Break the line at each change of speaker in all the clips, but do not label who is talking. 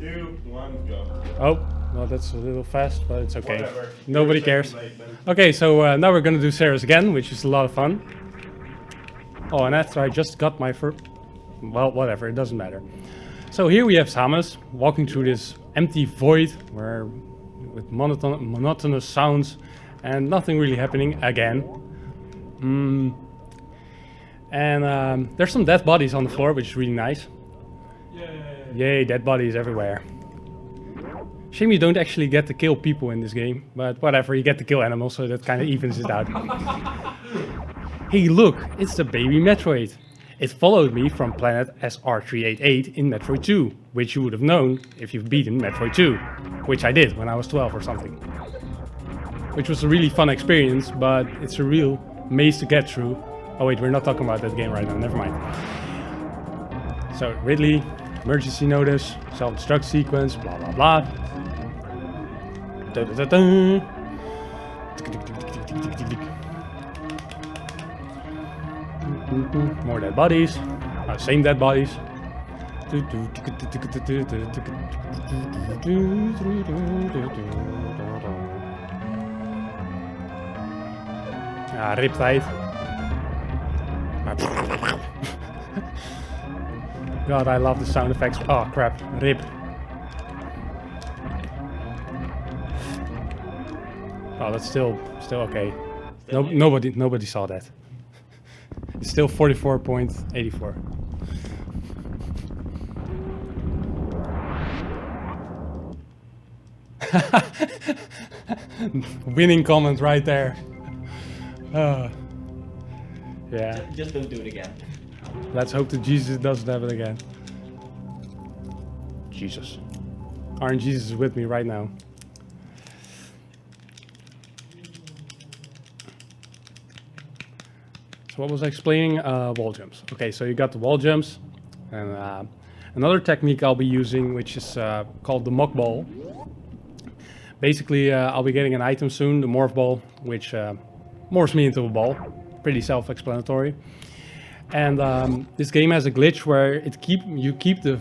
2, 1, go.
Oh, well, that's a little fast, but it's okay.
Whatever.
Nobody cares. Okay, so now we're gonna do Sarah's again, which is a lot of fun. Oh, and after I just got my first... Well, whatever, it doesn't matter. So here we have Samus walking through this empty void where with monotonous sounds and nothing really happening again. And there's some dead bodies on the floor, which is really nice. Yay, dead bodies everywhere. Shame you don't actually get to kill people in this game, but whatever, you get to kill animals, so that kind of evens it out. Hey look, it's the baby Metroid. It followed me from planet SR388 in Metroid 2, which you would have known if you've beaten Metroid 2, which I did when I was 12 or something. Which was a really fun experience, but it's a real maze to get through. Oh wait, we're not talking about that game right now, never mind. So Ridley, emergency notice, self-destruct sequence, blah blah blah. Da, da, da, da. More dead bodies, same dead bodies. Ja, riptijd. God, I love the sound effects. Oh crap, rip. Oh, that's still okay. No, nobody saw that. It's still 44.84. Winning comment right there. Yeah.
Just don't do it again.
Let's hope that Jesus doesn't have it again. Jesus. Aren't Jesus with me right now? So what was I explaining? Wall jumps. Okay, so you got the wall jumps. And another technique I'll be using, which is called the mock ball. Basically, I'll be getting an item soon, the morph ball, which morphs me into a ball. Pretty self-explanatory. And this game has a glitch where you keep the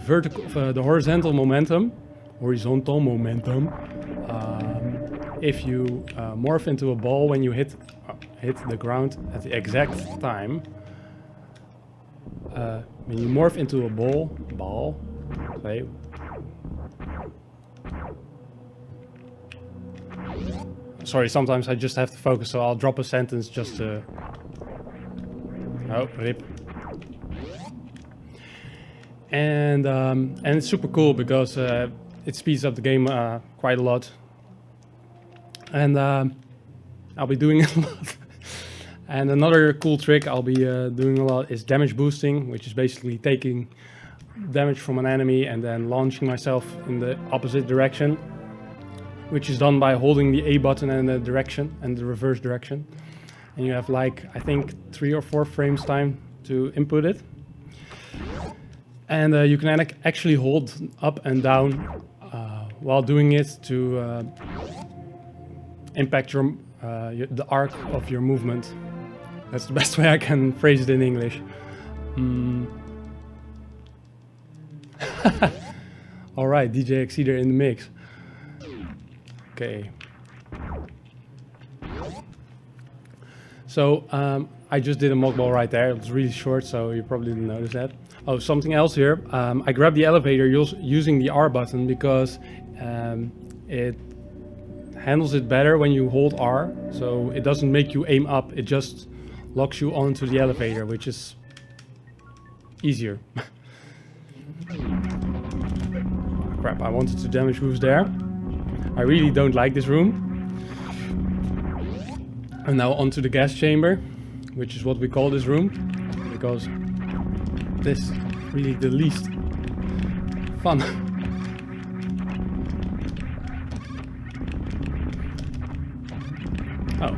horizontal momentum, if you morph into a ball when you hit the ground at the exact time. When you morph into a ball, okay. Sorry, sometimes I just have to focus, so I'll drop a sentence just to... Oh, rip. And it's super cool because it speeds up the game quite a lot. And I'll be doing it a lot. And another cool trick I'll be doing a lot is damage boosting, which is basically taking damage from an enemy and then launching myself in the opposite direction, which is done by holding the A button and the direction and the reverse direction. And you have like, I think 3 or 4 frames time to input it. And you can actually hold up and down while doing it to impact the arc of your movement. That's the best way I can phrase it in English. All right, DJ Exceeder in the mix. Okay. So I just did a mock ball right there. It was really short, so you probably didn't notice that. Oh, something else here. I grabbed the elevator using the R button because it handles it better when you hold R. So it doesn't make you aim up. It just locks you onto the elevator, which is easier. Crap, I wanted to damage boost there. I really don't like this room. And now onto the gas chamber, which is what we call this room, because this is really the least fun. Oh,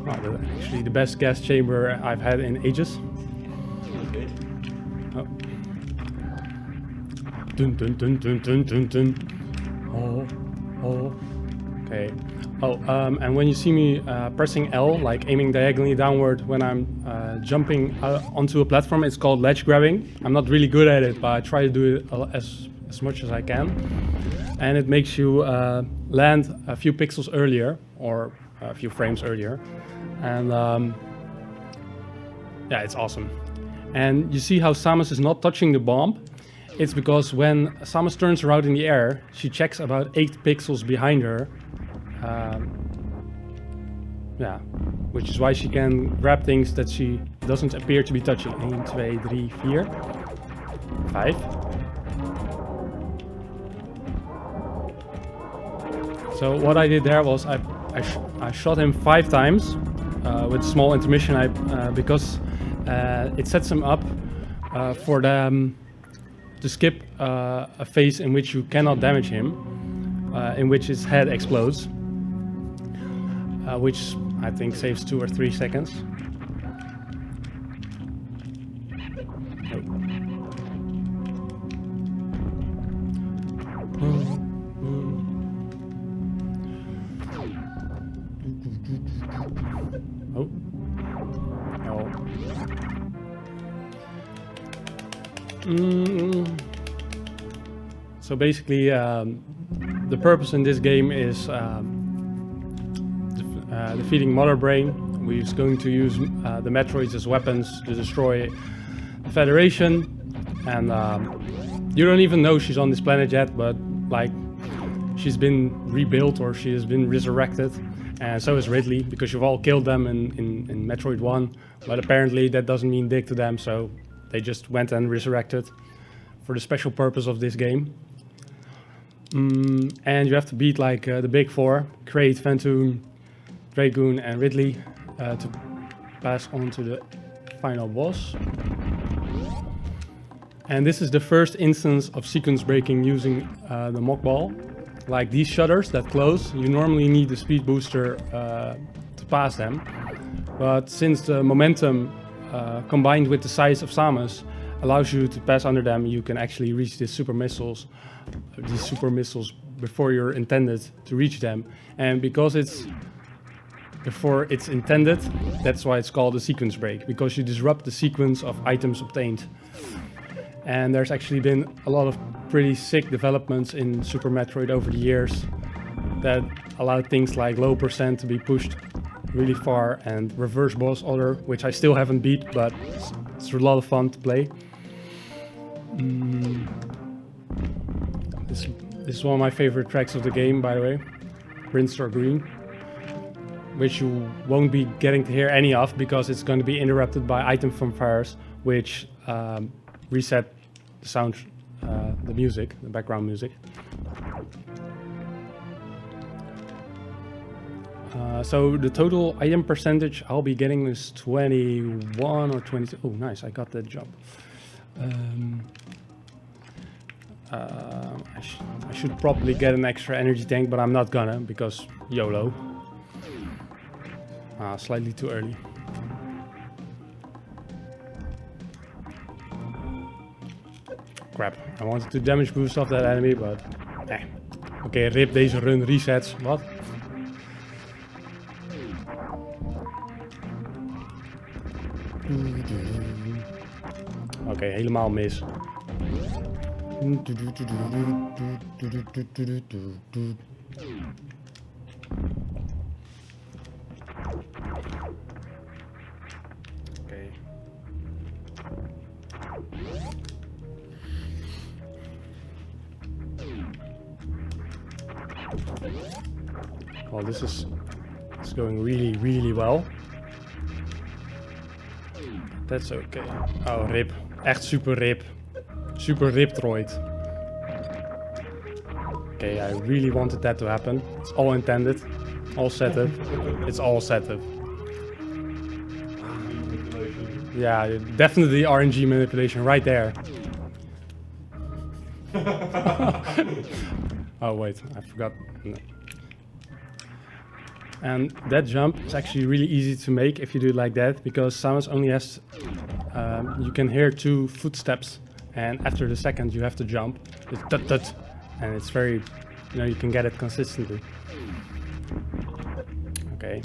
wow, actually the best gas chamber I've had in ages.
Good.
Oh. Dun dun dun dun dun dun dun. Oh. Okay. Oh, and when you see me pressing L, like aiming diagonally downward when I'm jumping onto a platform, it's called ledge grabbing. I'm not really good at it, but I try to do it as much as I can. And it makes you land a few pixels earlier, or a few frames earlier. And yeah, it's awesome. And you see how Samus is not touching the bomb? It's because when Samus turns around in the air, she checks about 8 pixels behind her. Yeah, which is why she can grab things that she doesn't appear to be touching. 1, 2, 3, 4, 5. So what I did there was I shot him 5 times with small intermission because it sets him up for them to skip a phase in which you cannot damage him, in which his head explodes, which I think saves 2 or 3 seconds. Oh. Oh. So basically, the purpose in this game is defeating Mother Brain. We're going to use the Metroids as weapons to destroy the Federation, and you don't even know she's on this planet yet, but like she's been rebuilt or she has been resurrected, and so is Ridley, because you've all killed them in Metroid 1, but apparently that doesn't mean dick to them, so they just went and resurrected for the special purpose of this game. And you have to beat like the big 4, Kraid, Phantom, Dragoon and Ridley to pass on to the final boss. And this is the first instance of sequence breaking using the mock ball. Like these shutters that close, you normally need the speed booster to pass them. But since the momentum combined with the size of Samus allows you to pass under them, you can actually reach these super missiles before you're intended to reach them. And because it's before it's intended, that's why it's called a sequence break, because you disrupt the sequence of items obtained. And there's actually been a lot of pretty sick developments in Super Metroid over the years that allowed things like low percent to be pushed really far, and reverse boss order, which I still haven't beat, but it's a lot of fun to play. This is one of my favorite tracks of the game, by the way, Brinstar Green, which you won't be getting to hear any of because it's going to be interrupted by item fanfares, which reset the sound, the music, the background music. So the total item percentage I'll be getting is 21 or 22. Oh, nice, I got that job. I should probably get an extra energy tank, but I'm not gonna because YOLO. Slightly too early. Crap, I wanted to damage boost off that enemy, but eh. Oké, rip deze run resets. Wat? Oké, helemaal mis. Okay. Well, this is going really well. That's okay. Oh, rip. Echt super rip. Super riptroid. Okay, I really wanted that to happen. It's all intended. All set up. It's all set up. Yeah, definitely RNG manipulation right there. Oh wait, I forgot. No. And that jump is actually really easy to make if you do it like that, because Samus only has, you can hear 2 footsteps, and after the second you have to jump. It's tut tut, and it's very, you can get it consistently. Okay.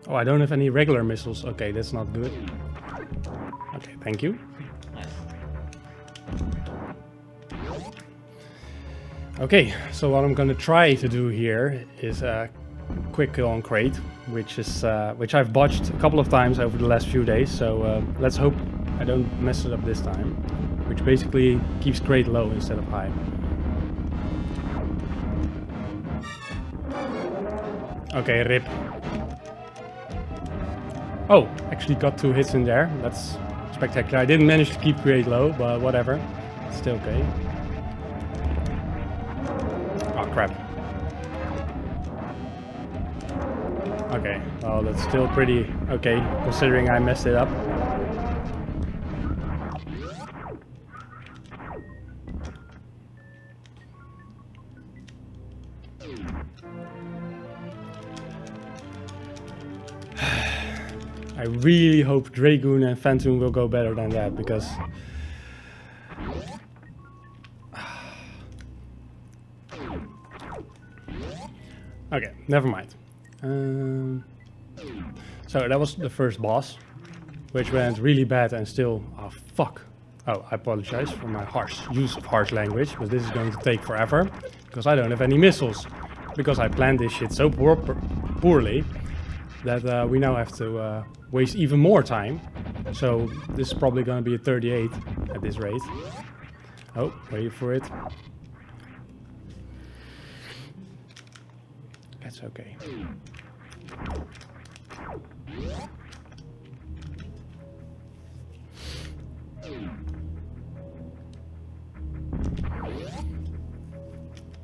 Oh, I don't have any regular missiles. Okay, that's not good. Okay, thank you.
Nice.
Okay, so what I'm gonna try to do here is a quick kill on crate, which I've botched a couple of times over the last few days. So let's hope I don't mess it up this time. Which basically keeps crate low instead of high. Okay, rip. Oh, actually got 2 hits in there. That's spectacular. I didn't manage to keep crate low, but whatever. It's still okay. Oh, crap. Okay, well, that's still pretty okay, considering I messed it up. I really hope Dragoon and Phantom will go better than that, because okay, never mind. So that was the first boss, which went really bad and still, oh fuck. Oh, I apologize for my use of harsh language, but this is going to take forever, because I don't have any missiles. Because I planned this shit so poorly, that we now have to waste even more time. So this is probably going to be a 38 at this rate. Oh, wait for it. That's okay.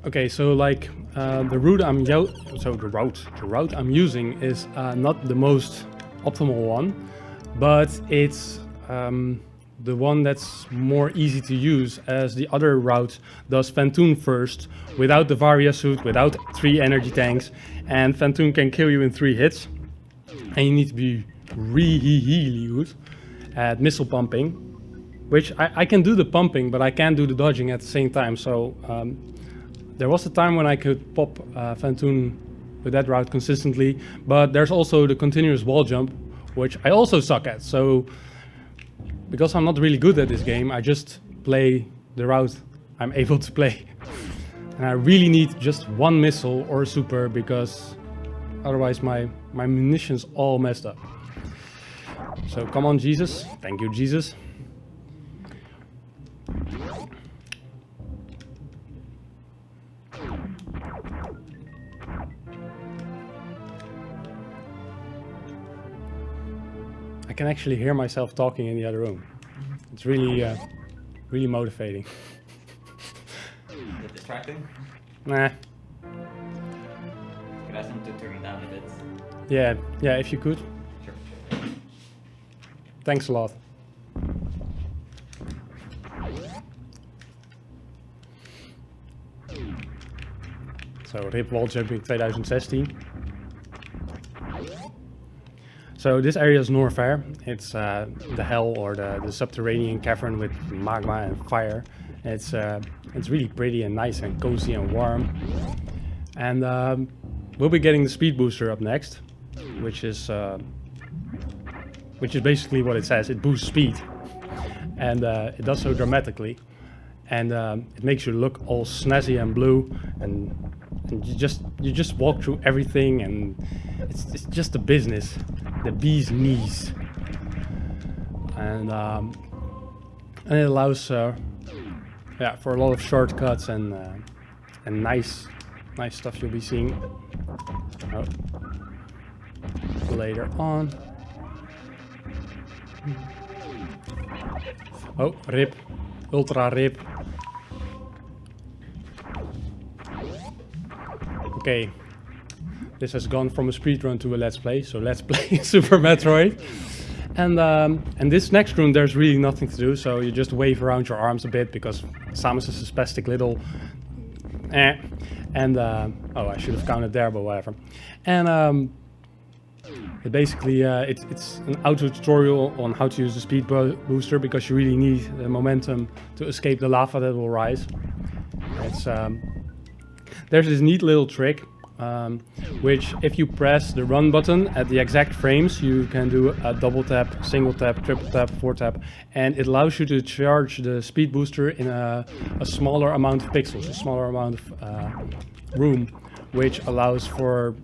Okay, so like the route I'm using is not the most optimal one, but it's the one that's more easy to use, as the other route does Phantom first, without the Varia suit, without 3 energy tanks, and Phantom can kill you in 3 hits, and you need to be really good at missile pumping, which I can do the pumping, but I can't do the dodging at the same time. So there was a time when I could pop Phantom with that route consistently, but there's also the continuous wall jump, which I also suck at. So because I'm not really good at this game, I just play the route I'm able to play. And I really need just 1 missile or a super, because otherwise my munition's all messed up. So come on, Jesus. Thank you, Jesus. I can actually hear myself talking in the other room. It's really, really motivating.
Is it distracting?
Nah.
Could ask them to turn it down a bit.
Yeah, if you could.
Sure.
Thanks a lot. So, RIP wall jumping 2016. So this area is Norfair. It's the hell, or the subterranean cavern with magma and fire. It's really pretty and nice and cozy and warm. And we'll be getting the speed booster up next, which is basically what it says. It boosts speed, and it does so dramatically, and it makes you look all snazzy and blue, and you just walk through everything, and it's just a business. The bee's knees, and it allows for a lot of shortcuts and nice stuff you'll be seeing later on. Oh, rip, ultra rip. Okay. This has gone from a speedrun to a let's play, so let's play Super Metroid. And this next room, there's really nothing to do, so you just wave around your arms a bit, because Samus is a spastic little And oh, I should have counted there, but whatever. And it basically it's an auto tutorial on how to use the speed booster, because you really need the momentum to escape the lava that will rise. It's there's this neat little trick which if you press the run button at the exact frames, you can do a double tap, single tap, triple tap, four tap, and it allows you to charge the speed booster in a smaller amount of pixels, a smaller amount of room, which allows for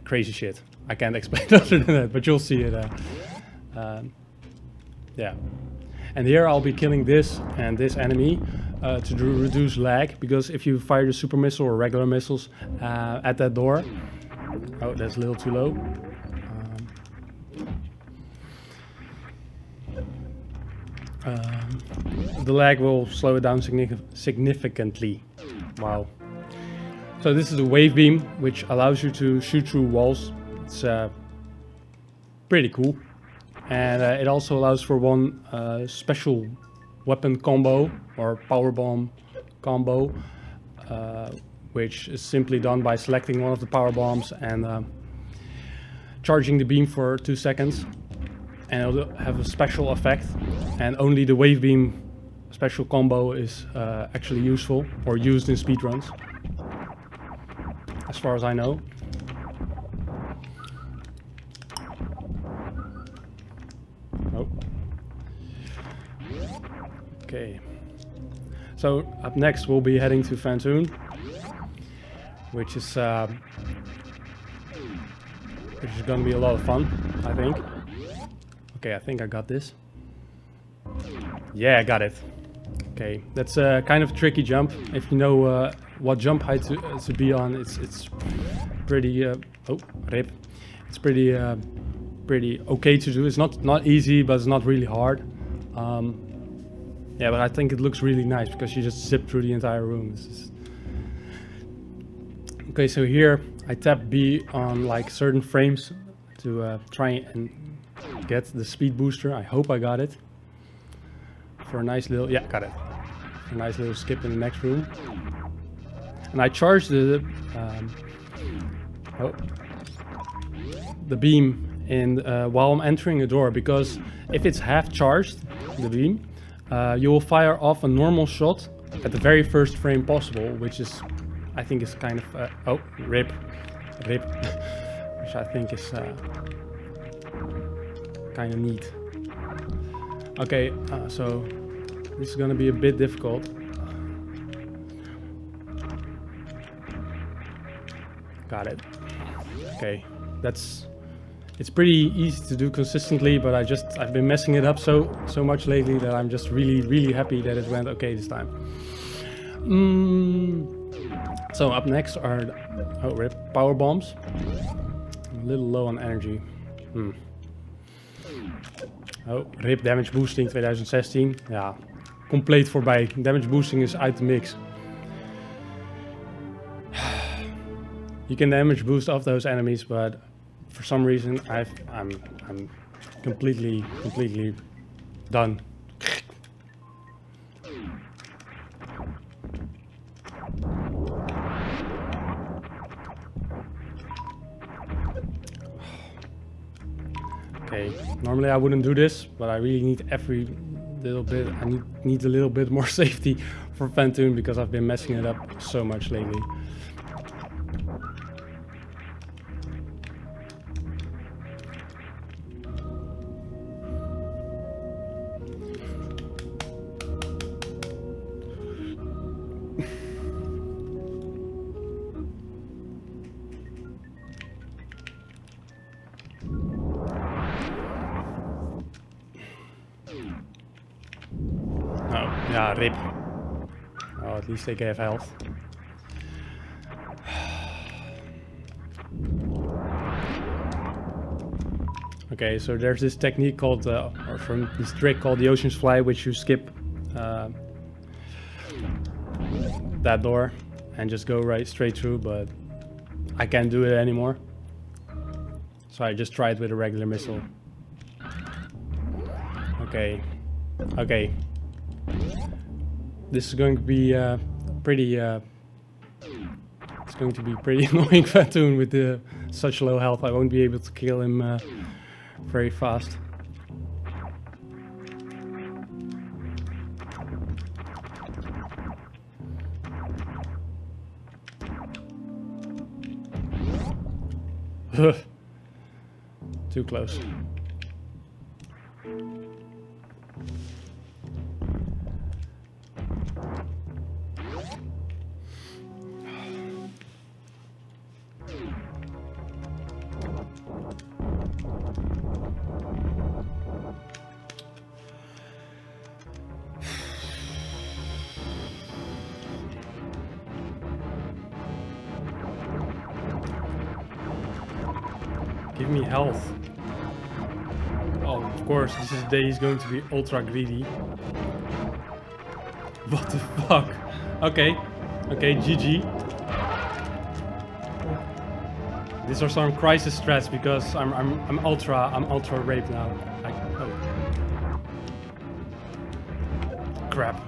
crazy shit. I can't explain other than that, but you'll see it. Yeah. And here I'll be killing this and this enemy to reduce lag, because if you fire the super missile or regular missiles at that door, oh, that's a little too low. The lag will slow it down significantly. Wow. So this is a wave beam, which allows you to shoot through walls. It's pretty cool. And it also allows for one special weapon combo or power bomb combo, which is simply done by selecting one of the power bombs and charging the beam for 2 seconds, and it'll have a special effect. And only the wave beam special combo is actually useful or used in speedruns, as far as I know. Oh. Okay. So up next we'll be heading to Phantom, which is going to be a lot of fun, I think. Okay, I think I got this. Yeah, I got it. Okay, that's a kind of tricky jump. If you know what jump height to be on, it's pretty. Oh, rip! It's pretty okay to do. It's not easy, but it's not really hard. Yeah, but I think it looks really nice because you just zip through the entire room. Okay, so here I tap B on like certain frames to try and get the speed booster. I hope I got it. For a nice little, yeah, got it. A nice little skip in the next room. And I charged the beam in while I'm entering a door, because if it's half charged, the beam, you will fire off a normal shot at the very first frame possible, which is, I think, is kind of oh, rip, which I think is kind of neat. Okay, so this is gonna be a bit difficult. Got it. Okay, it's pretty easy to do consistently, but I've been messing it up so much lately that I'm just really happy that it went okay this time. So up next are rip, power bombs. I'm a little low on energy. Oh, rip, damage boosting 2016. Ja, compleet voorbij. Damage boosting is uit de mix. You can damage boost off those enemies, but for some reason I'm completely done. Okay, normally I wouldn't do this, but I really need every little bit. I need a little bit more safety for Phantom because I've been messing it up so much lately. Ja, rip. Oh, at least they gave health. Okay, so there's this technique called, or from this trick called the Ocean's Fly, which you skip that door and just go right straight through, but I can't do it anymore. So I just tried with a regular missile. Okay. Okay. This is going to be pretty. It's going to be pretty annoying Phantom with such low health. I won't be able to kill him very fast. Too close. Give me health. Oh, of course, this is the day he's going to be ultra greedy. What the fuck? Okay. Okay, GG. These are some crisis strats because I'm ultra raped now. Like, oh. Crap.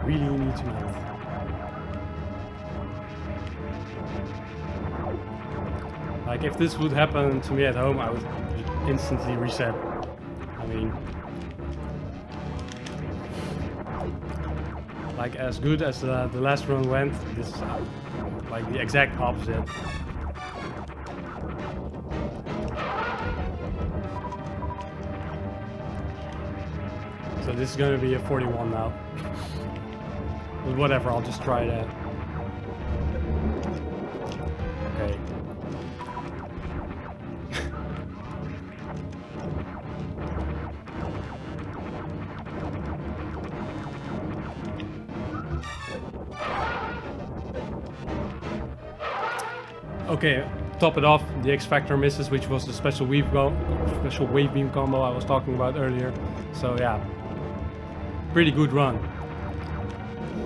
Really need some health. Like if this would happen to me at home, I would instantly reset. I mean, like as good as the last run went, this is like the exact opposite. So this is going to be a 41 now. But whatever, I'll just try that. Okay. Okay, top it off, the X Factor misses, which was the special wave beam combo I was talking about earlier. So yeah, pretty good run.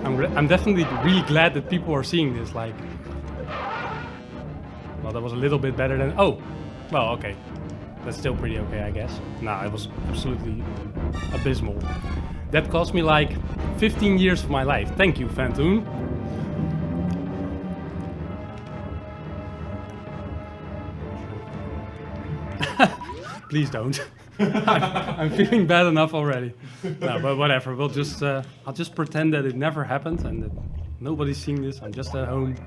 I'm definitely really glad that people are seeing this. Like, well, that was a little bit better than. Oh, well, okay, that's still pretty okay, I guess. Nah, it was absolutely abysmal. That cost me like 15 years of my life. Thank you, Phantom. Please don't. I'm feeling bad enough already. No, but whatever. We'll just I'll just pretend that it never happened and that nobody's seeing this. I'm just at home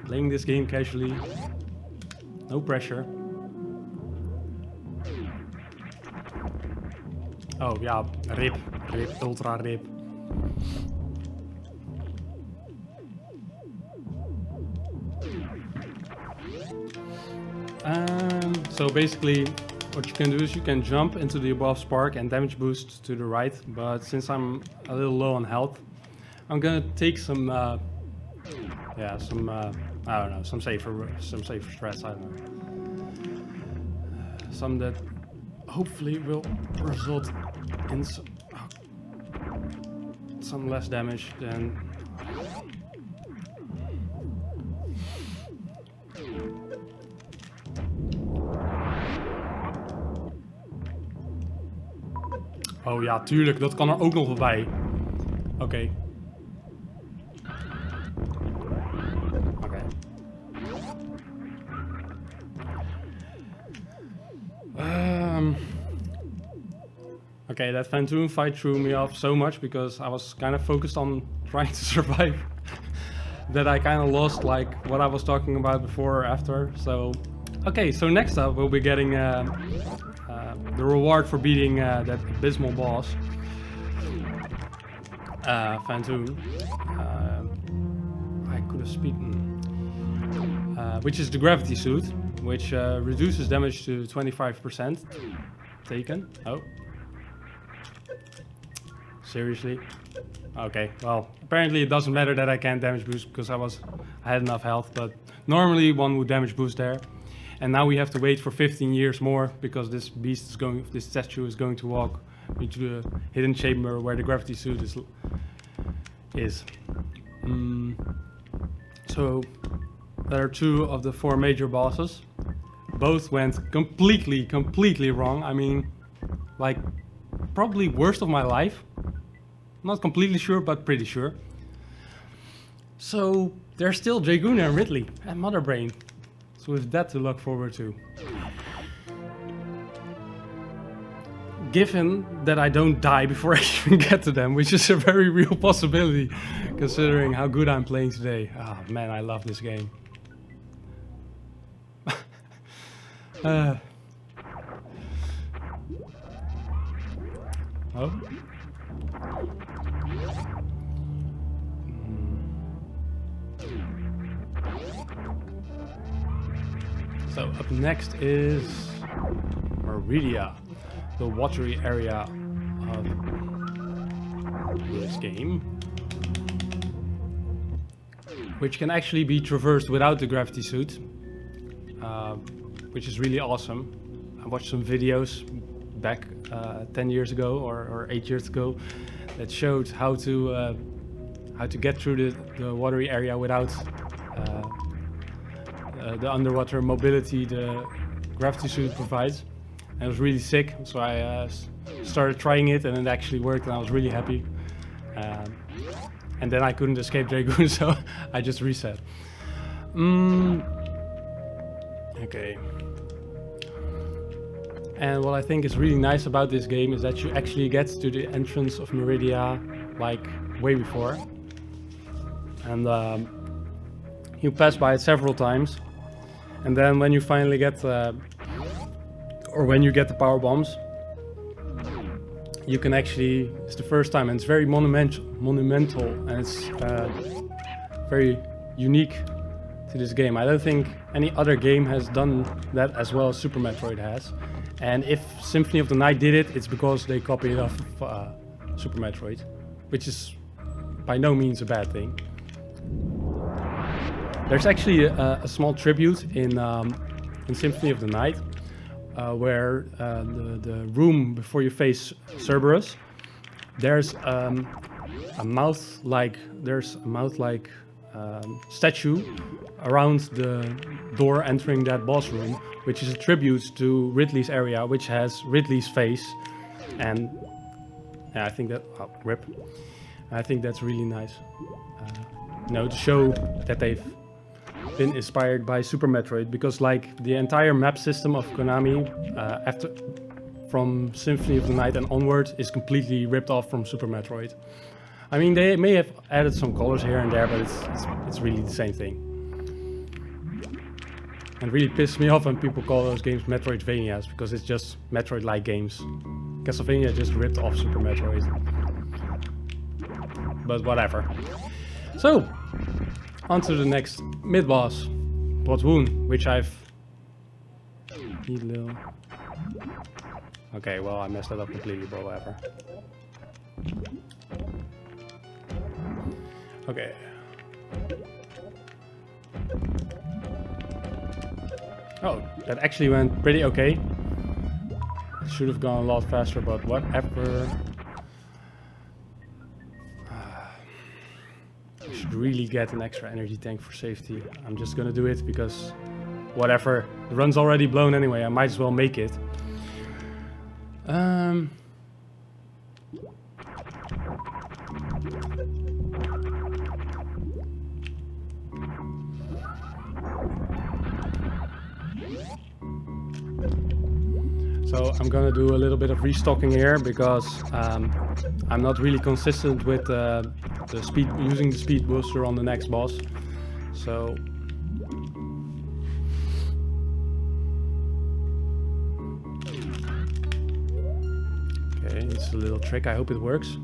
playing this game casually. No pressure. Oh yeah, rip, ultra rip. So basically, what you can do is you can jump into the above spark and damage boost to the right. But since I'm a little low on health, I'm gonna take some, I don't know, some safer strats. I don't know, some that hopefully will result in some less damage than. Oh ja, tuurlijk, dat kan er ook nog wel bij. Oké. Oké. Okay, that Phantom fight threw me off so much because I was kind of focused on trying to survive that I kind of lost like what I was talking about before or after. So, okay, so next up we'll be getting the reward for beating that abysmal boss, Phantom. I could have speedrun, which is the gravity suit, which reduces damage to 25%. Taken. Oh. Seriously? Okay, well, apparently it doesn't matter that I can't damage boost because I had enough health, but normally one would damage boost there. And now we have to wait for 15 years more because this statue is going to walk into the hidden chamber where the gravity suit is. So there are two of the 4 major bosses. Both went completely wrong. I mean, like, probably worst of my life. Not completely sure, but pretty sure. So there's still Dragoon and Ridley and Mother Brain. So with that to look forward to. given that I don't die before I even get to them, which is a very real possibility, considering how good I'm playing today. Oh man, I love this game. Oh. So up next is Meridia, the watery area of this game, which can actually be traversed without the gravity suit, which is really awesome. I watched some videos back 10 years ago or 8 years ago that showed how to get through the watery area without the underwater mobility the gravity suit provides. And it was really sick, so I started trying it, and it actually worked, and I was really happy. And then I couldn't escape Dragoon, so I just reset. Okay. And what I think is really nice about this game is that you actually get to the entrance of Meridia like way before. And you pass by it several times. And then when you finally get, or when you get the power bombs, you can actually, it's the first time, and it's very monumental, and it's very unique to this game. I don't think any other game has done that as well as Super Metroid has. And if Symphony of the Night did it, it's because they copied it off of Super Metroid, which is by no means a bad thing. There's actually a small tribute in Symphony of the Night, where the room before you face Cerberus, there's a mouth-like statue around the door entering that boss room, which is a tribute to Ridley's area, which has Ridley's face, and yeah, I think that rip. I think that's really nice. To show that they've been inspired by Super Metroid, because like the entire map system of Konami from Symphony of the Night and onward is completely ripped off from Super Metroid. I mean, they may have added some colors here and there, but it's really the same thing. And really pisses me off when people call those games Metroidvanias, because it's just Metroid-like games. Castlevania just ripped off Super Metroid. But whatever. So, on to the next mid-boss, Woon, which I've... Okay, well, I messed that up completely, but whatever. Okay. Oh, that actually went pretty okay. It should have gone a lot faster, but whatever. I should really get an extra energy tank for safety. I'm just gonna do it because whatever. The run's already blown anyway, I might as well make it. So I'm gonna do a little bit of restocking here because I'm not really consistent with using the speed booster on the next boss. So okay, it's a little trick. I hope it works.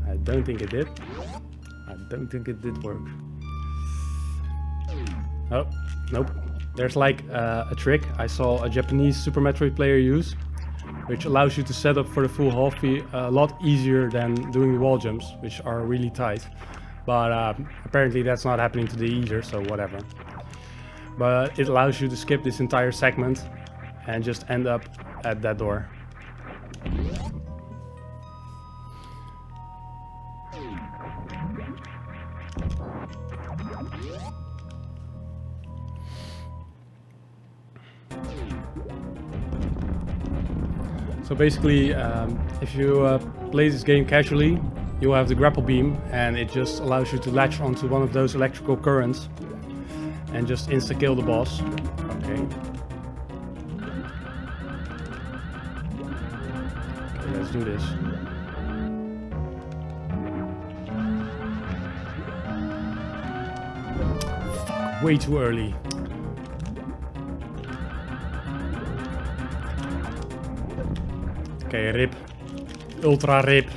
I don't think it did. I don't think it did work. Oh, nope. There's like a trick I saw a Japanese Super Metroid player use, which allows you to set up for the full half V a lot easier than doing the wall jumps, which are really tight. But apparently that's not happening today either, so whatever. But it allows you to skip this entire segment and just end up at that door. So basically, if you play this game casually, you'll have the grapple beam, and it just allows you to latch onto one of those electrical currents and just insta-kill the boss. Okay. do this. Fuck, way too early. Okay, rip. Ultra rip.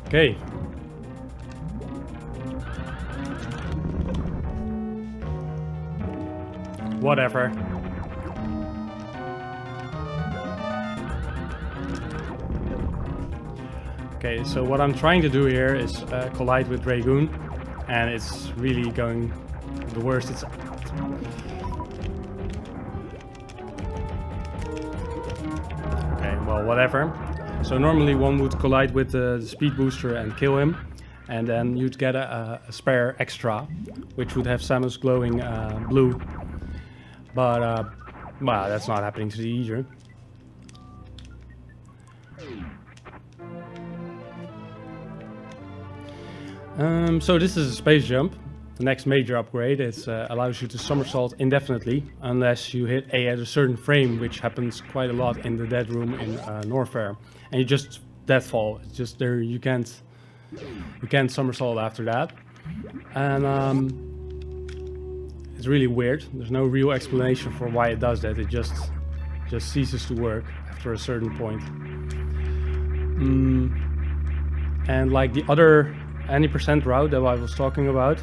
Okay. Whatever. Okay, so what I'm trying to do here is collide with Dragoon, and it's really going the worst. It's okay, well, whatever. So normally one would collide with the speed booster and kill him, and then you'd get a spare extra, which would have Samus glowing blue. But well, that's not happening today either. So this is a space jump. The next major upgrade is allows you to somersault indefinitely unless you hit A at a certain frame, which happens quite a lot in the dead room in Norfair. And you just deathfall. It's just there. You can't somersault after that. And it's really weird. There's no real explanation for why it does that. It just ceases to work after a certain point. And like the other any percent route that I was talking about,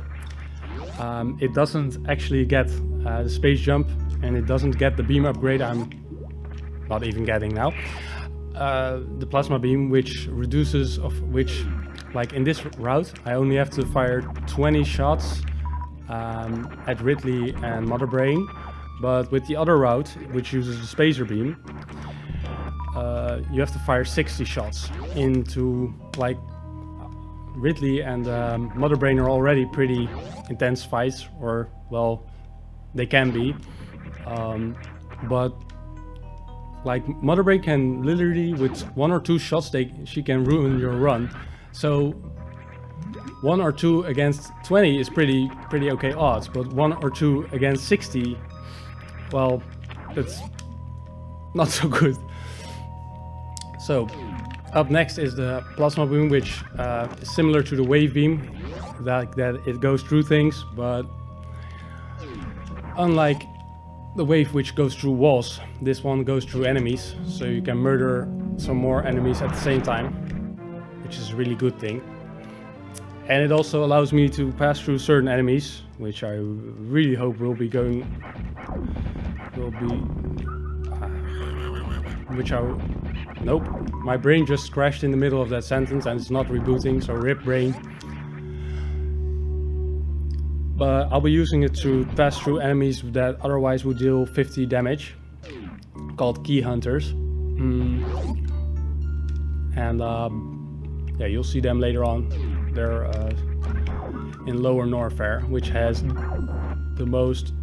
it doesn't actually get the space jump, and it doesn't get the beam upgrade I'm not even getting now. The plasma beam, which reduces like in this route, I only have to fire 20 shots at Ridley and Mother Brain, but with the other route, which uses the spacer beam, you have to fire 60 shots into, like, Ridley and Mother Brain are already pretty intense fights, or well, they can be, but like Mother Brain can literally with 1 or 2 shots she can ruin your run. So 1 or 2 against 20 is pretty okay odds, but 1 or 2 against 60, well, that's not so good. So up next is the plasma beam, which is similar to the wave beam, that it goes through things, but unlike the wave, which goes through walls, this one goes through enemies, so you can murder some more enemies at the same time, which is a really good thing. And it also allows me to pass through certain enemies, which I really hope nope, my brain just crashed in the middle of that sentence and it's not rebooting, so rip brain. But I'll be using it to pass through enemies that otherwise would deal 50 damage, called key hunters. And yeah, you'll see them later on. They're in Lower Norfair, which has the most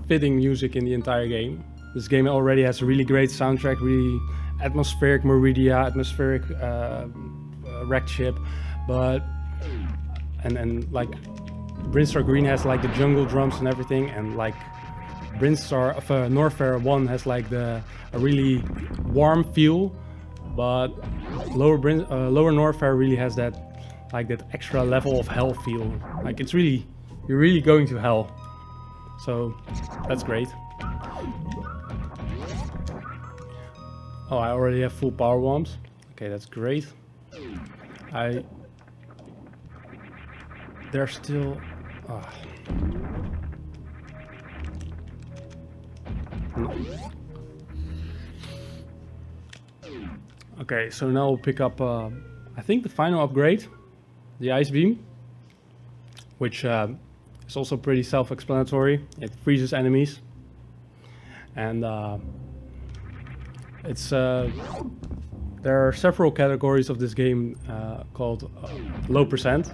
fitting music in the entire game. This game already has a really great soundtrack, really atmospheric Meridia, atmospheric wrecked ship, but and like Brinstar Green has like the jungle drums and everything, and like Brinstar of Norfair 1 has like a really warm feel, but Lower Norfair really has that extra level of hell feel. Like it's really, you're really going to hell. So that's great. Oh, I already have full power bombs. Okay, that's great. They're still... No. Okay, so now we'll pick up, I think, the final upgrade, the Ice Beam, which is also pretty self-explanatory. It freezes enemies, and it's there are several categories of this game called low percent.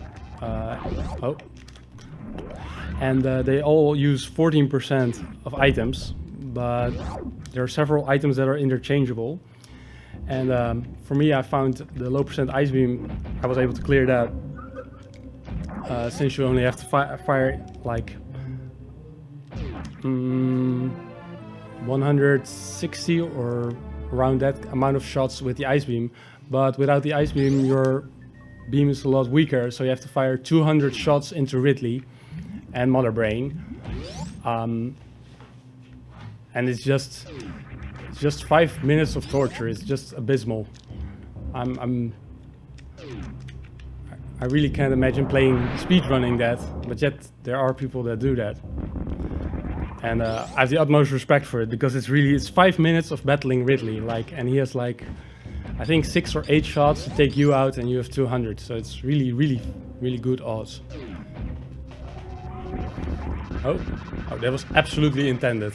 And they all use 14% of items, but there are several items that are interchangeable, And for me, I found the low percent ice beam. I was able to clear that since you only have to fire like 160 or around that amount of shots with the ice beam. But without the ice beam, your beam is a lot weaker, so you have to fire 200 shots into Ridley and Mother Brain. And it's just 5 minutes of torture. It's just abysmal. I really can't imagine playing speedrunning that, but yet there are people that do that. And I have the utmost respect for it, because it's 5 minutes of battling Ridley, and he has like, I think 6 or 8 shots to take you out, and you have 200. So it's really, really, really good odds. Oh, that was absolutely intended.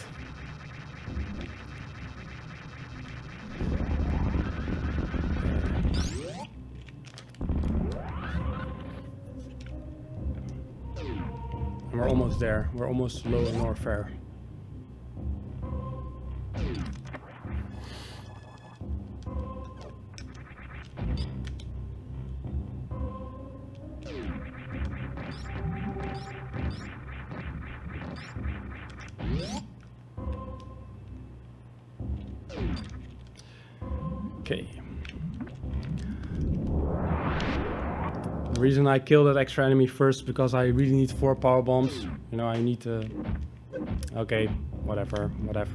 And we're almost there. We're almost low and warfare. Okay. The reason I kill that extra enemy first, because I really need 4 power bombs. You know, I need to... Okay, whatever.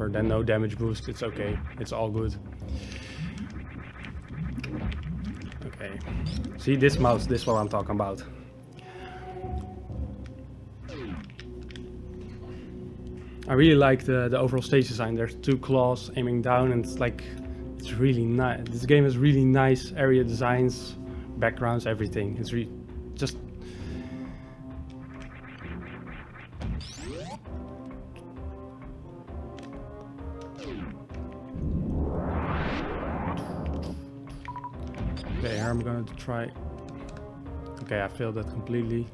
Then no damage boost. It's okay. It's all good. Okay. See, this mouse, this is what I'm talking about. I really like the overall stage design. There's 2 claws aiming down, and it's really nice. This game has really nice area designs, backgrounds, everything. It's really just... Okay, here I'm going to try... Okay, I failed that completely.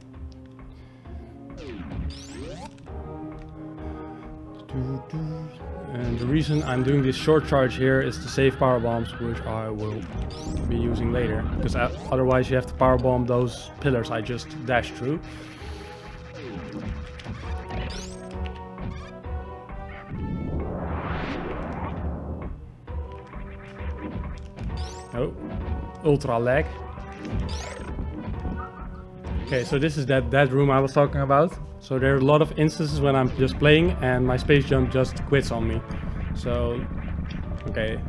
And the reason I'm doing this short charge here is to save power bombs, which I will be using later, because otherwise you have to power bomb those pillars I just dashed through. Oh, ultra lag. Okay, so this is that room I was talking about. So there are a lot of instances when I'm just playing and my space jump just quits on me. So, okay,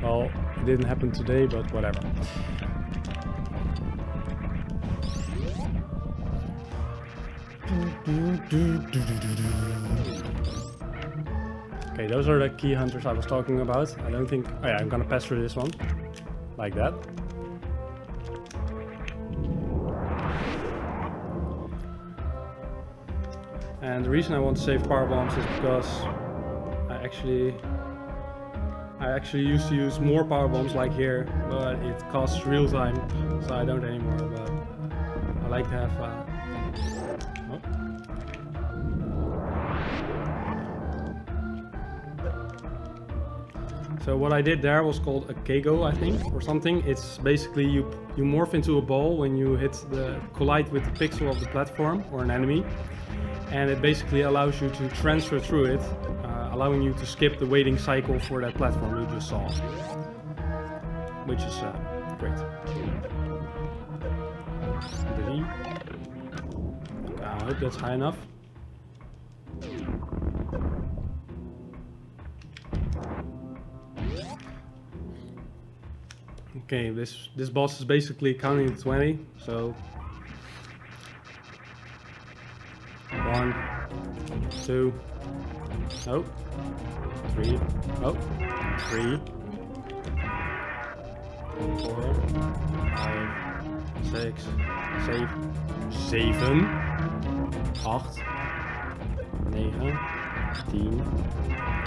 well, it didn't happen today, but whatever. Okay, those are the key hunters I was talking about. I don't think... Oh yeah, I'm gonna pass through this one. Like that. And the reason I want to save power bombs is because I actually used to use more power bombs like here, but it costs real time, so I don't anymore. But I like to have. Oh. So what I did there was called a Kego, I think, or something. It's basically you morph into a ball when you collide with the pixel of the platform or an enemy. And it basically allows you to transfer through it, allowing you to skip the waiting cycle for that platform you just saw, which is great. I hope that's high enough. Okay, this boss is basically counting to 20, so 1, 2, oh, 3, oh, 3, 4, 5, 6, 7, 7, 8, 9, 10,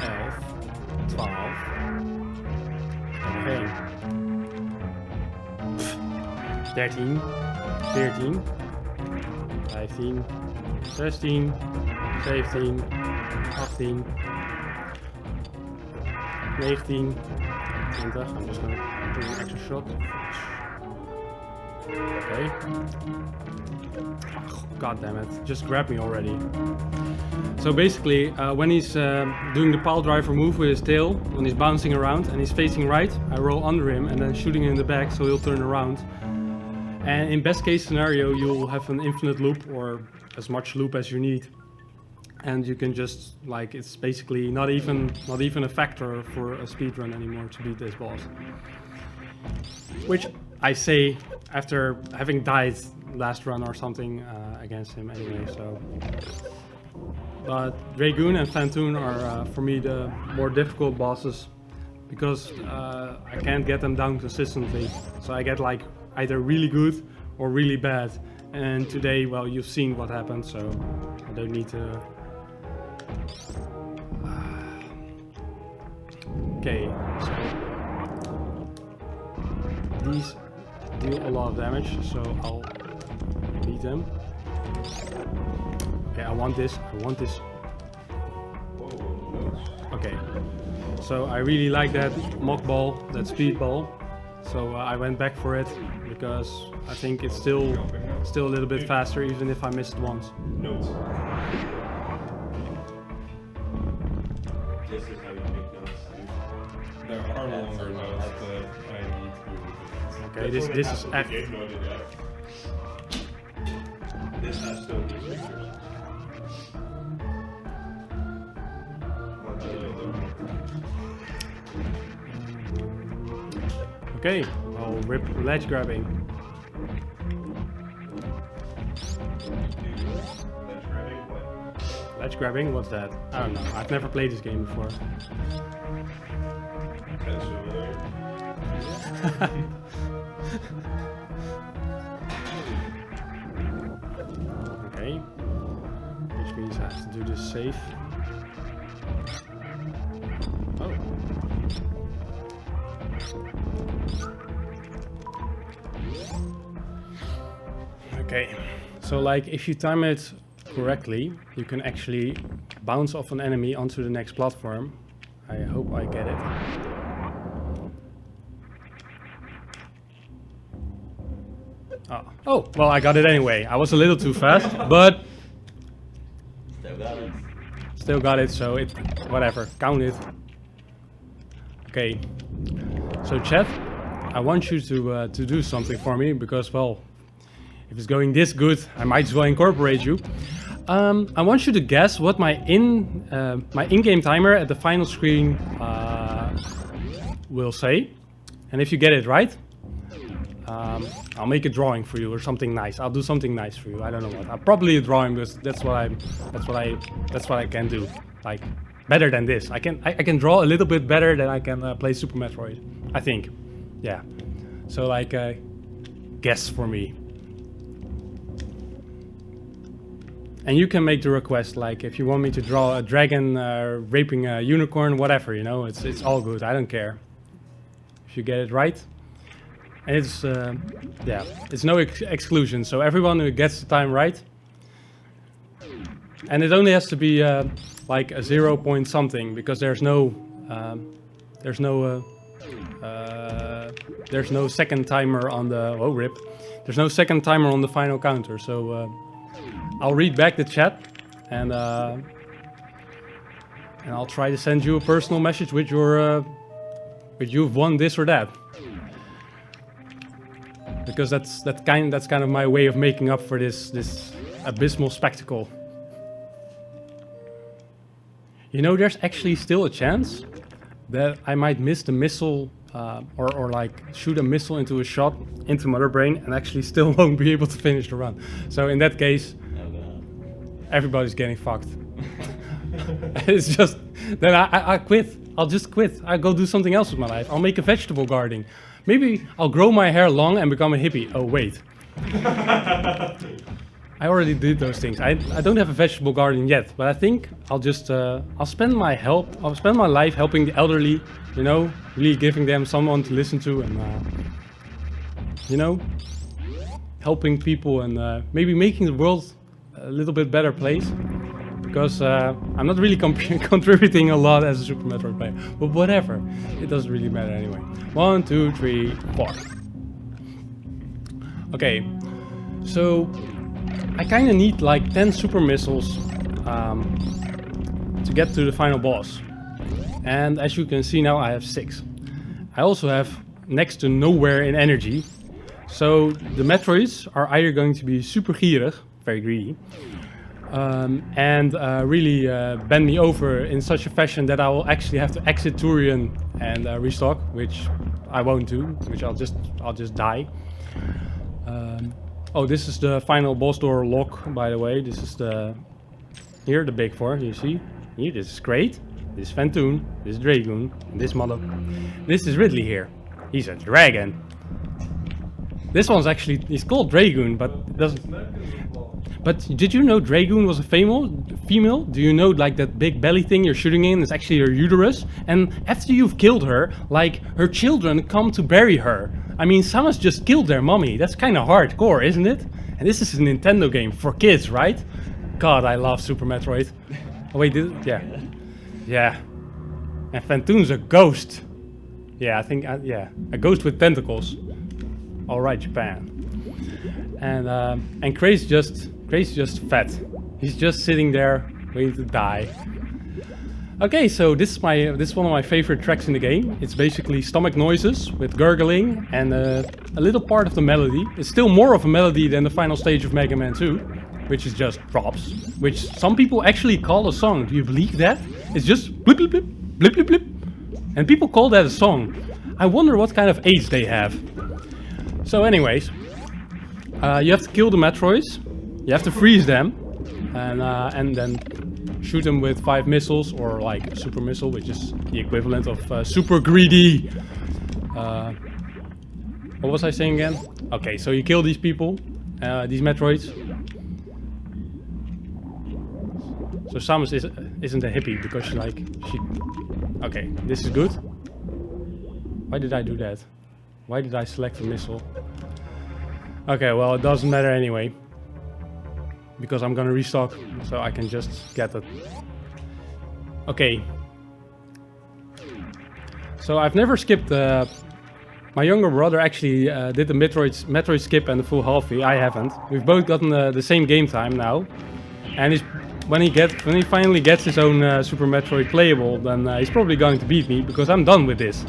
11, 12, en 13, 14, 15, 16, 17, 18, 19, I'm just gonna do an extra shot. Okay. Oh, God damn it. Just grab me already. So basically, when he's doing the pile driver move with his tail, when he's bouncing around and he's facing right, I roll under him and then shooting him in the back so he'll turn around. And in best case scenario, you'll have an infinite loop or as much loop as you need. And you can just, like, it's basically not even a factor for a speedrun anymore to beat this boss. Which I say after having died last run or something against him anyway, so. But Dragoon and Phantoon are for me the more difficult bosses because I can't get them down consistently. So I get like either really good or really bad. And today, well, you've seen what happened, so I don't need to. Okay, so these deal a lot of damage, so I'll beat them. Okay, I want this. Okay, so I really like that mock ball, that speed ball. So I went back for it because I think it's still a little bit faster, even if I missed once.
Notes. This is how you make notes. There are longer notes, but I need to.
Okay, this is F.
This has still these pictures.
Okay, I'll rip ledge grabbing. Ledge grabbing? What's that? I don't know. I've never played this game before. Okay. Which means I have to do this safe. Oh. Okay, so like if you time it correctly, you can actually bounce off an enemy onto the next platform. I hope I get it. Oh, well, I got it anyway. I was a little too fast, but still got it, so it, whatever, count it. Okay, so chat, I want you to do something for me because, well, if it's going this good, I might as well incorporate you. I want you to guess what my in-game timer at the final screen will say, and if you get it right, I'll make a drawing for you or something nice. I'll do something nice for you. I don't know what. Probably a drawing because that's what I can do. Like better than this. I can draw a little bit better than I can play Super Metroid. I think. Yeah. So like guess for me. And you can make the request, like if you want me to draw a dragon raping a unicorn, whatever, you know, it's all good. I don't care. If you get it right. And it's, yeah, it's no exclusion. So everyone who gets the time right. And it only has to be like a 0 point something, because there's no second timer on the, oh rip. There's no second timer on the final counter. So I'll read back the chat and I'll try to send you a personal message with your, with you've won this or that. Because that's kind of my way of making up for this abysmal spectacle. You know, there's actually still a chance that I might miss the missile or like shoot a missile into a shot into Mother Brain and actually still won't be able to finish the run. So in that case, everybody's getting fucked. It's just then I quit. I'll just quit. I'll go do something else with my life. I'll make a vegetable garden. Maybe I'll grow my hair long and become a hippie. Oh wait. I already did those things. I don't have a vegetable garden yet, but I think I'll just I'll spend my life helping the elderly, you know, really giving them someone to listen to and you know, helping people and maybe making the world a little bit better place. because I'm not really contributing a lot as a Super Metroid player. But whatever, it doesn't really matter anyway. 1, 2, 3, 4. Okay, so I kind of need like 10 super missiles to get to the final boss. And as you can see now, I have 6. I also have next to nowhere in energy. So the Metroids are either going to be super gierig, very greedy, and really bend me over in such a fashion that I will actually have to exit Turian and restock, which I won't do, which I'll just die. Oh, this is the final boss door lock, by the way. This is the big 4. You see, here, this is great. This is Phantoon, this is Dragoon, and this mother. This is Ridley here. He's a dragon. This one's actually, he's called Dragoon, but it doesn't. But did you know Dragoon was a female? Do you know like that big belly thing you're shooting in is actually her uterus? And after you've killed her, like her children come to bury her. I mean, someone's just killed their mommy. That's kind of hardcore, isn't it? And this is a Nintendo game for kids, right? God, I love Super Metroid. Oh wait, yeah. Yeah. And Phantoon's a ghost. Yeah, I think, yeah. A ghost with tentacles. Alright, Japan. And Crazy just fat. He's just sitting there waiting to die. Okay, so this is one of my favorite tracks in the game. It's basically stomach noises with gurgling and a little part of the melody. It's still more of a melody than the final stage of Mega Man 2, which is just drops, which some people actually call a song. Do you believe that? It's just blip blip blip blip blip blip, and people call that a song. I wonder what kind of age they have. So anyways, you have to kill the Metroids, you have to freeze them, and then shoot them with 5 missiles, or like a super missile, which is the equivalent of super greedy. What was I saying again? Okay, so you kill these people, these Metroids. So Samus isn't a hippie because she. Okay, this is good. Why did I do that? Why did I select a missile? Okay, well, it doesn't matter anyway. Because I'm gonna restock, so I can just get it. Okay. So I've never skipped... my younger brother actually did the Metroid skip and the full halfie. I haven't. We've both gotten the same game time now. And when he finally gets his own Super Metroid playable, then he's probably going to beat me, because I'm done with this.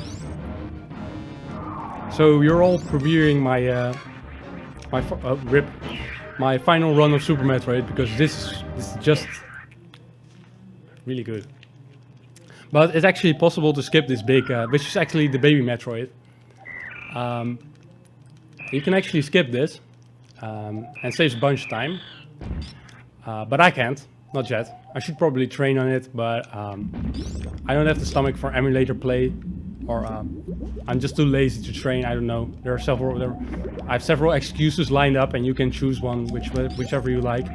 So you're all previewing my final run of Super Metroid, because this is just really good. But it's actually possible to skip this big, which is actually the baby Metroid. You can actually skip this and saves a bunch of time. But I can't, not yet. I should probably train on it, but I don't have the stomach for emulator play, or I'm just too lazy to train. I don't know. I have several excuses lined up, and you can choose one, whichever you like.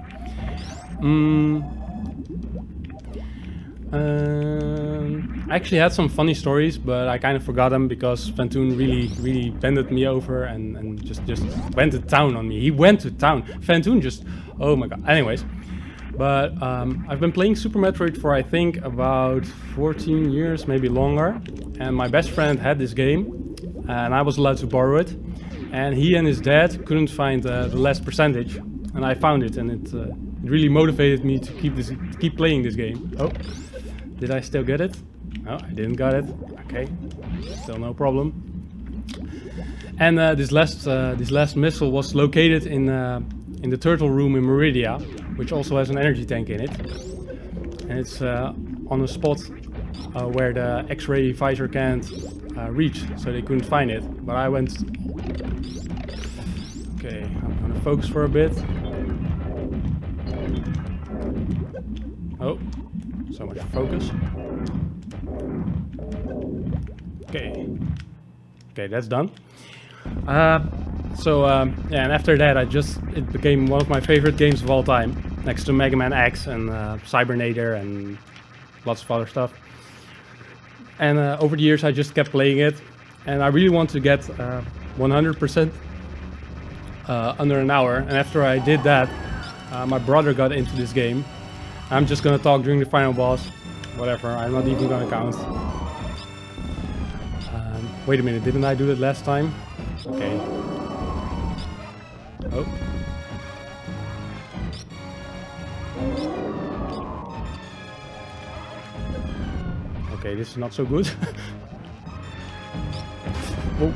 I actually had some funny stories, but I kind of forgot them because Phantoon really bended me over and just went to town on me. He went to town. Phantoon just, oh my god. Anyways, but I've been playing Super Metroid for I think about 14 years, maybe longer. And my best friend had this game, and I was allowed to borrow it. And he and his dad couldn't find the last percentage, and I found it, and it really motivated me to keep playing this game. Oh, did I still get it? No, I didn't got it. Okay, still no problem. And this last missile was located in the turtle room in Meridia, which also has an energy tank in it. And it's on a spot where the X-ray visor can't reach, so they couldn't find it. But I went. Okay, I'm gonna focus for a bit. Oh, so much focus. Okay, that's done. Yeah, and after that, it became one of my favorite games of all time, next to Mega Man X and Cybernator and lots of other stuff. And over the years, I just kept playing it, and I really want to get 100% under an hour. And after I did that, my brother got into this game. I'm just gonna talk during the final boss. Whatever, I'm not even gonna count. Wait a minute, didn't I do that last time? Okay. Oh. Okay, this is not so good. Oh,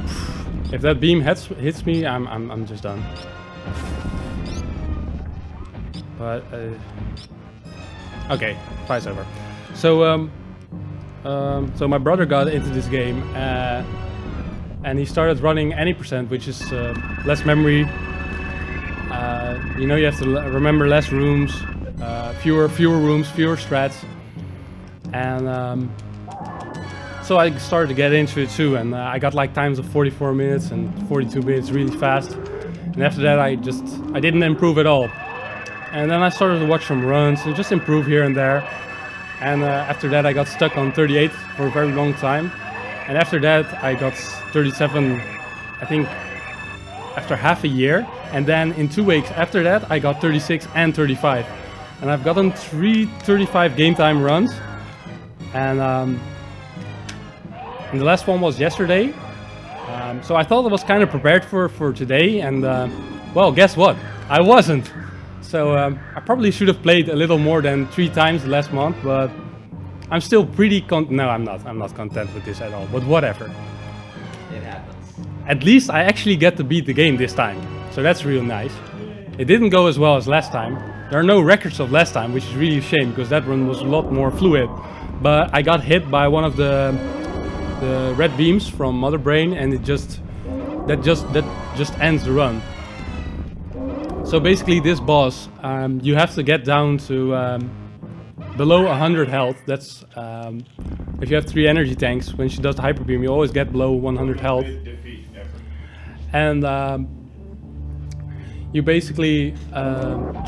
if that beam hits me, I'm just done. But okay, fight's over. So so my brother got into this game, and he started running any %, which is less memory. You know, you have to remember less rooms, fewer rooms, fewer strats, and so I started to get into it too, and I got like times of 44 minutes and 42 minutes really fast. And after that, I didn't improve at all. And then I started to watch some runs and just improve here and there. And after that, I got stuck on 38 for a very long time. And after that, I got 37, I think, after half a year. And then in 2 weeks after that, I got 36 and 35. And I've gotten 3 35 game time runs. And the last one was yesterday. So I thought I was kind of prepared for today. And well, guess what? I wasn't. So I probably should have played a little more than 3 times last month, but I'm still pretty no, I'm not content with this at all, but whatever.
It happens.
At least I actually get to beat the game this time, so that's real nice. It didn't go as well as last time. There are no records of last time, which is really a shame, because that run was a lot more fluid. But I got hit by one of the red beams from Mother Brain, and that just ends the run. So basically this boss, you have to get down to below 100 health. That's if you have 3 energy tanks, when she does the hyper beam, you always get below 100 health. And you basically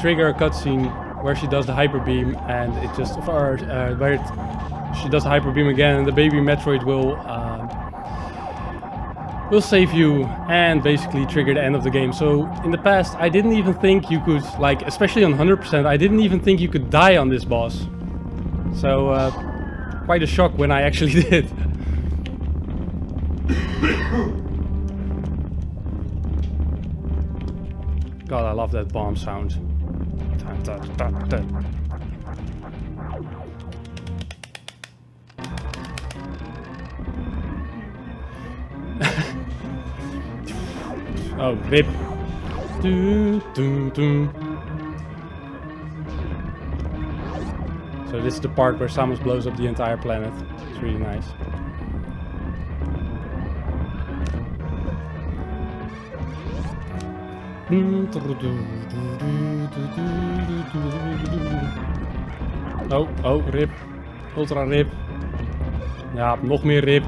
trigger a cutscene where she does the hyper beam, and it just where she does the hyper beam again, and the baby Metroid will save you and basically trigger the end of the game. So in the past, I didn't even think you could, like, especially on 100%, I didn't even think you could die on this boss. So quite a shock when I actually did. God, I love that bomb sound. Oh, rip. So this is the part where Samus blows up the entire planet. It's really nice. Oh, rip. Ultra rip. Ja, nog meer rip.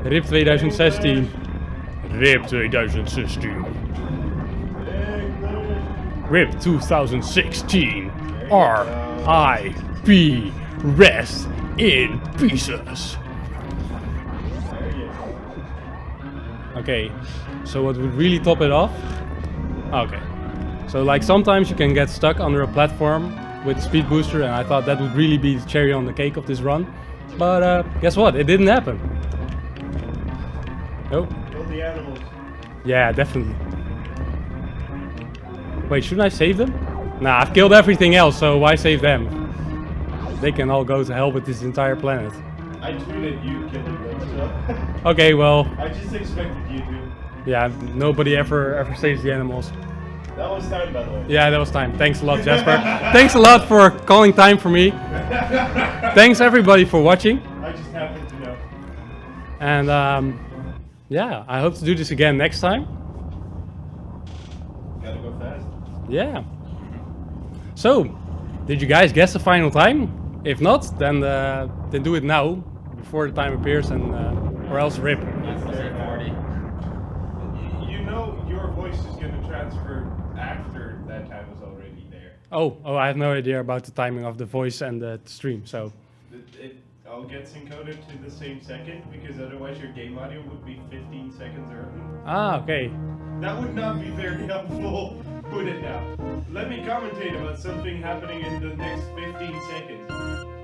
Rip 2016. RIP 2016. RIP 2016. R.I.P. Rest in pieces. Okay, so what would really top it off? Okay, so like sometimes you can get stuck under a platform with speed booster, and I thought that would really be the cherry on the cake of this run. But guess what? It didn't happen. Nope.
The animals.
Yeah, definitely. Wait, shouldn't I save them? Nah, I've killed everything else, so why save them? They can all go to hell with this entire planet.
I tweeted you killing them, so.
Okay, well.
I just expected you to.
Yeah, nobody ever saves the animals.
That was time, by the way.
Yeah, that was time. Thanks a lot, Jasper. Thanks a lot for calling time for me. Thanks everybody for watching.
I just happened to know.
And yeah, I hope to do this again next time.
Gotta go fast.
Yeah. So, did you guys guess the final time? If not, then do it now, before the time appears, and or else rip.
Yes, I say 40.
You know your voice is gonna transfer after that time is already there.
Oh, I have no idea about the timing of the voice and the stream, so.
It all gets encoded to the same second, because otherwise your game audio would be 15 seconds early.
Ah, okay.
That would not be very helpful. Put it down. Let me commentate about something happening in the next 15 seconds.